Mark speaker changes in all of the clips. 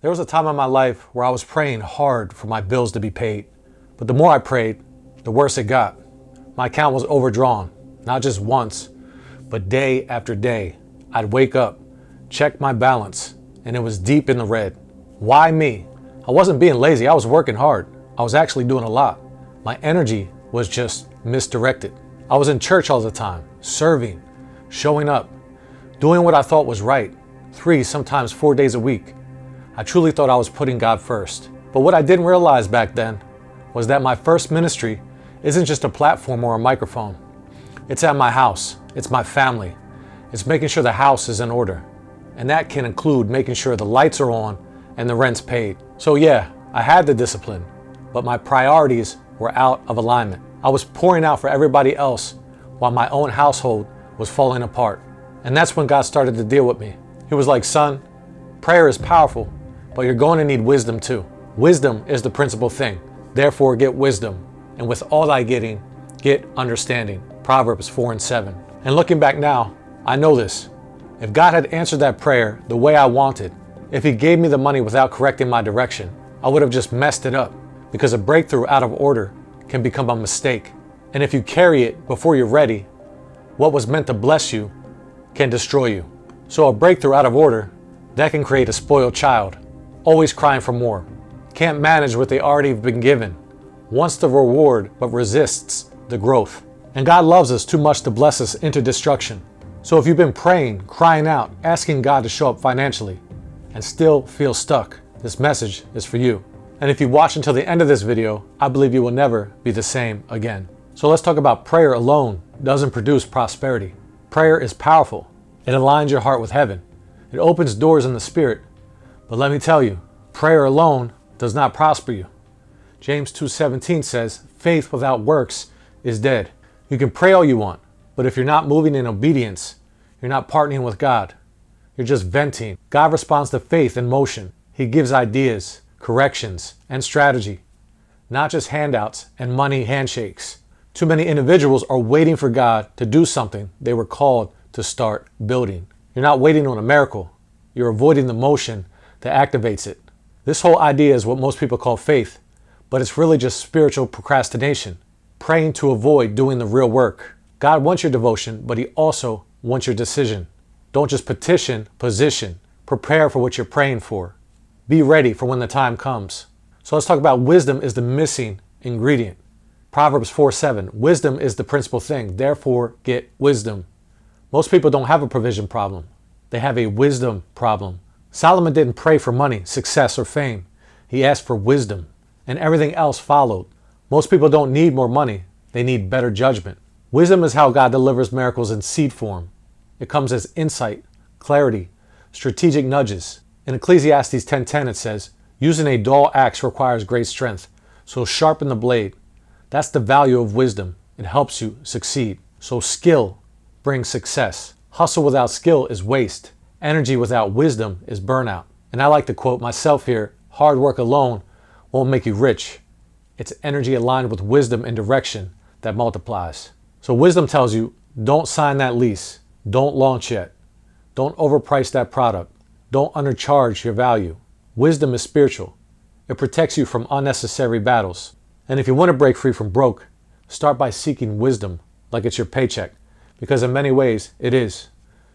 Speaker 1: There was a time in my life where I was praying hard for my bills to be paid. But the more I prayed, the worse it got. My account was overdrawn, not just once, but day after day. I'd wake up, check my balance, and it was deep in the red. Why me? I wasn't being lazy, I was working hard. I was actually doing a lot. My energy was just misdirected. I was in church all the time, serving, showing up, doing what I thought was right, 3, sometimes 4 days a week. I truly thought I was putting God first. But what I didn't realize back then was that my first ministry isn't just a platform or a microphone. It's at my house. It's my family. It's making sure the house is in order. And that can include making sure the lights are on and the rent's paid. So yeah, I had the discipline, but my priorities were out of alignment. I was pouring out for everybody else while my own household was falling apart. And that's when God started to deal with me. He was like, son, prayer is powerful, but you're going to need wisdom too. Wisdom is the principal thing. Therefore, get wisdom. And with all thy getting, get understanding. Proverbs 4:7. And looking back now, I know this. If God had answered that prayer the way I wanted, if he gave me the money without correcting my direction, I would have just messed it up, because a breakthrough out of order can become a mistake. And if you carry it before you're ready, what was meant to bless you can destroy you. So a breakthrough out of order, that can create a spoiled child, always crying for more, can't manage what they already have been given, wants the reward but resists the growth. And God loves us too much to bless us into destruction. So if you've been praying, crying out, asking God to show up financially, and still feel stuck, this message is for you. And if you watch until the end of this video, I believe you will never be the same again. So let's talk about prayer alone doesn't produce prosperity. Prayer is powerful. It aligns your heart with heaven. It opens doors in the spirit. But let me tell you, prayer alone does not prosper you. James 2:17 says, faith without works is dead. You can pray all you want, but if you're not moving in obedience, you're not partnering with God. You're just venting. God responds to faith in motion. He gives ideas, corrections, and strategy, not just handouts and money handshakes. Too many individuals are waiting for God to do something they were called to start building. You're not waiting on a miracle. You're avoiding the motion that activates it. This whole idea is what most people call faith, but it's really just spiritual procrastination, praying to avoid doing the real work. God wants your devotion, but he also wants your decision. Don't just petition, position. Prepare for what you're praying for. Be ready for when the time comes. So let's talk about wisdom is the missing ingredient. Proverbs 4:7, wisdom is the principal thing. Therefore, get wisdom. Most people don't have a provision problem. They have a wisdom problem. Solomon didn't pray for money, success, or fame. He asked for wisdom, and everything else followed. Most people don't need more money. They need better judgment. Wisdom is how God delivers miracles in seed form. It comes as insight, clarity, strategic nudges. In Ecclesiastes 10:10 it says, using a dull axe requires great strength, so sharpen the blade. That's the value of wisdom. It helps you succeed. So skill brings success. Hustle without skill is waste. Energy without wisdom is burnout. And I like to quote myself here, hard work alone won't make you rich. It's energy aligned with wisdom and direction that multiplies. So wisdom tells you, don't sign that lease. Don't launch yet. Don't overprice that product. Don't undercharge your value. Wisdom is spiritual. It protects you from unnecessary battles. And if you want to break free from broke, start by seeking wisdom like it's your paycheck, because in many ways it is.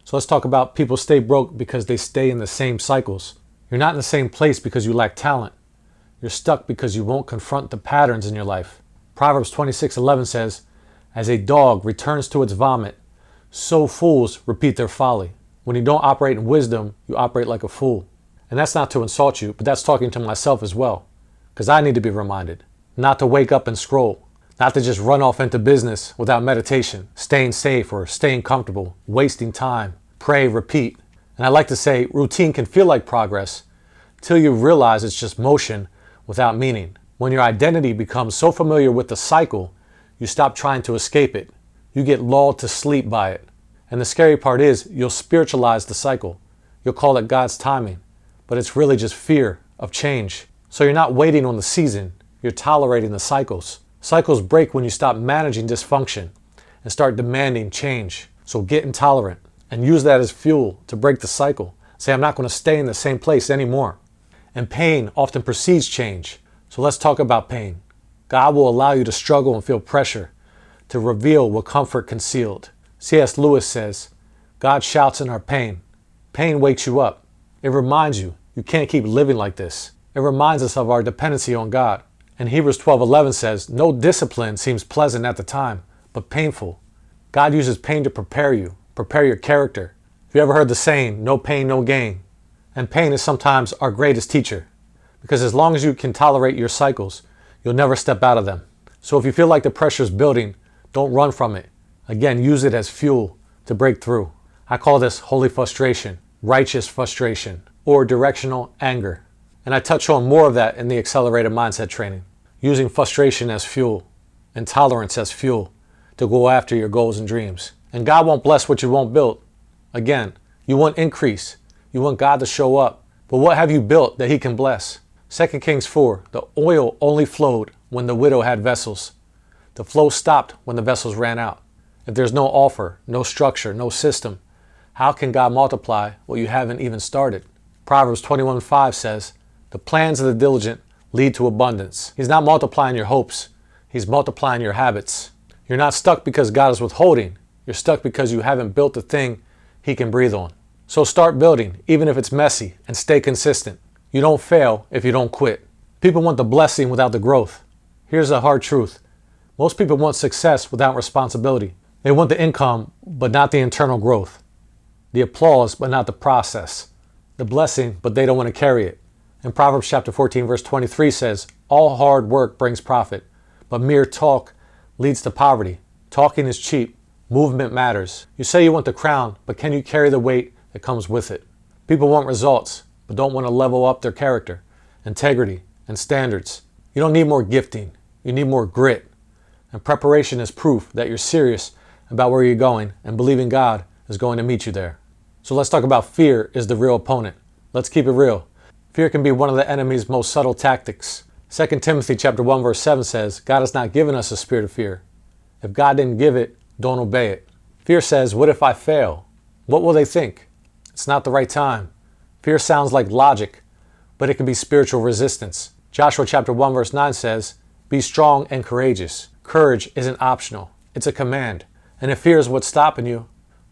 Speaker 1: So let's talk about people stay broke because they stay in the same cycles. You're not in the same place because you lack talent. You're stuck because you won't confront the patterns in your life. Proverbs 26:11 says, as a dog returns to its vomit, so fools repeat their folly. When you don't operate in wisdom, you operate like a fool. And that's not to insult you, but that's talking to myself as well. Because I need to be reminded not to wake up and scroll, not to just run off into business without meditation, staying safe or staying comfortable, wasting time, pray, repeat. And I like to say routine can feel like progress till you realize it's just motion without meaning. When your identity becomes so familiar with the cycle, you stop trying to escape it. You get lulled to sleep by it. And the scary part is you'll spiritualize the cycle. You'll call it God's timing, but it's really just fear of change. So you're not waiting on the season, you're tolerating the cycles. Cycles break when you stop managing dysfunction and start demanding change. So get intolerant and use that as fuel to break the cycle. Say, I'm not going to stay in the same place anymore. And pain often precedes change. So let's talk about pain. God will allow you to struggle and feel pressure to reveal what comfort concealed. C.S. Lewis says, God shouts in our pain. Pain wakes you up. It reminds you can't keep living like this. It reminds us of our dependency on God. And Hebrews 12:11 says, no discipline seems pleasant at the time, but painful. God uses pain to prepare you, prepare your character. Have you ever heard the saying, no pain, no gain? And pain is sometimes our greatest teacher. Because as long as you can tolerate your cycles, you'll never step out of them. So if you feel like the pressure is building, don't run from it. Again, use it as fuel to break through. I call this holy frustration, righteous frustration, or directional anger. And I touch on more of that in the accelerated mindset training, using frustration as fuel and tolerance as fuel to go after your goals and dreams. And God won't bless what you won't build. Again, you want increase. You want God to show up. But what have you built that he can bless? 2 Kings 4, the oil only flowed when the widow had vessels. The flow stopped when the vessels ran out. If there's no offer, no structure, no system, how can God multiply what you haven't even started? Proverbs 21:5 says, the plans of the diligent lead to abundance. He's not multiplying your hopes. He's multiplying your habits. You're not stuck because God is withholding. You're stuck because you haven't built the thing he can breathe on. So start building, even if it's messy, and stay consistent. You don't fail if you don't quit. People want the blessing without the growth. Here's a hard truth. Most people want success without responsibility. They want the income, but not the internal growth. The applause, but not the process. The blessing, but they don't want to carry it. And Proverbs chapter 14, verse 23 says, all hard work brings profit, but mere talk leads to poverty. Talking is cheap. Movement matters. You say you want the crown, but can you carry the weight that comes with it? People want results, but don't want to level up their character, integrity, and standards. You don't need more gifting. You need more grit. And preparation is proof that you're serious about where you're going and believing God is going to meet you there. So let's talk about fear is the real opponent. Let's keep it real. Fear can be one of the enemy's most subtle tactics. 2 Timothy chapter 1 verse 7 says, God has not given us a spirit of fear. If God didn't give it, don't obey it. Fear says, what if I fail? What will they think? It's not the right time. Fear sounds like logic, but it can be spiritual resistance. Joshua chapter 1 verse 9 says, be strong and courageous. Courage isn't optional. It's a command. And if fear is what's stopping you,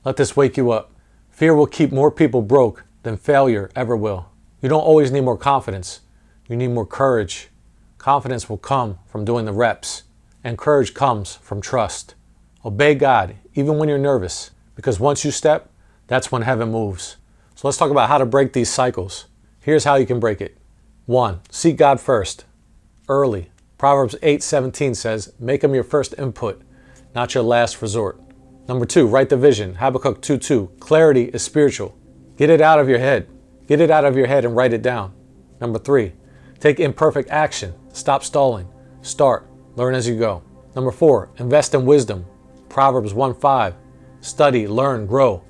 Speaker 1: let this wake you up. Fear will keep more people broke than failure ever will. You don't always need more confidence. You need more courage. Confidence will come from doing the reps, and courage comes from trust. Obey God, even when you're nervous, because once you step, that's when heaven moves. So let's talk about how to break these cycles. Here's how you can break it. 1. Seek God first, early. Proverbs 8:17 says, make him your first input, not your last resort. Number 2, write the vision. Habakkuk 2:2, clarity is spiritual. Get it out of your head. Get it out of your head and write it down. Number 3, take imperfect action. Stop stalling. Start. Learn as you go. Number 4, invest in wisdom. Proverbs 1:5, study, learn, grow.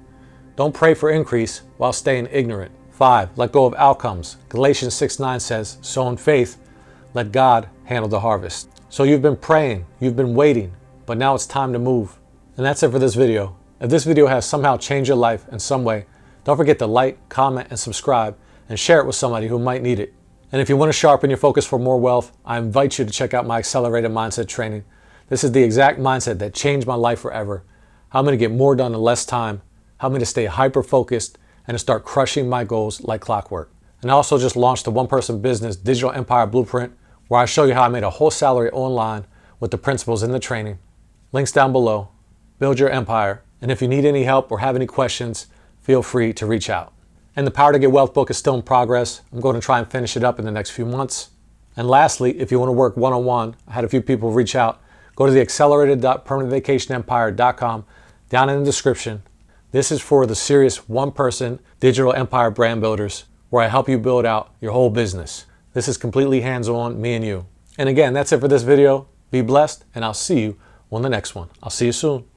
Speaker 1: Don't pray for increase while staying ignorant. 5, let go of outcomes. Galatians 6:9 says, sow in faith, let God handle the harvest. So you've been praying, you've been waiting, but now it's time to move. And that's it for this video. If this video has somehow changed your life in some way, don't forget to like, comment, and subscribe, and share it with somebody who might need it. And if you want to sharpen your focus for more wealth, I invite you to check out my accelerated mindset training. This is the exact mindset that changed my life forever. How I'm going to get more done in less time, how I'm going to stay hyper-focused, and to start crushing my goals like clockwork. And I also just launched the one-person business digital empire blueprint, where I show you how I made a whole salary online with the principles in the training. Links down below. Build your empire. And if you need any help or have any questions, feel free to reach out. And the Power to Get Wealth book is still in progress. I'm going to try and finish it up in the next few months. And lastly, if you want to work one-on-one, I had a few people reach out. Go to the accelerated.permanentvacationempire.com down in the description. This is for the serious one-person digital empire brand builders, where I help you build out your whole business. This is completely hands-on, me and you. And again, that's it for this video. Be blessed, and I'll see you on the next one. I'll see you soon.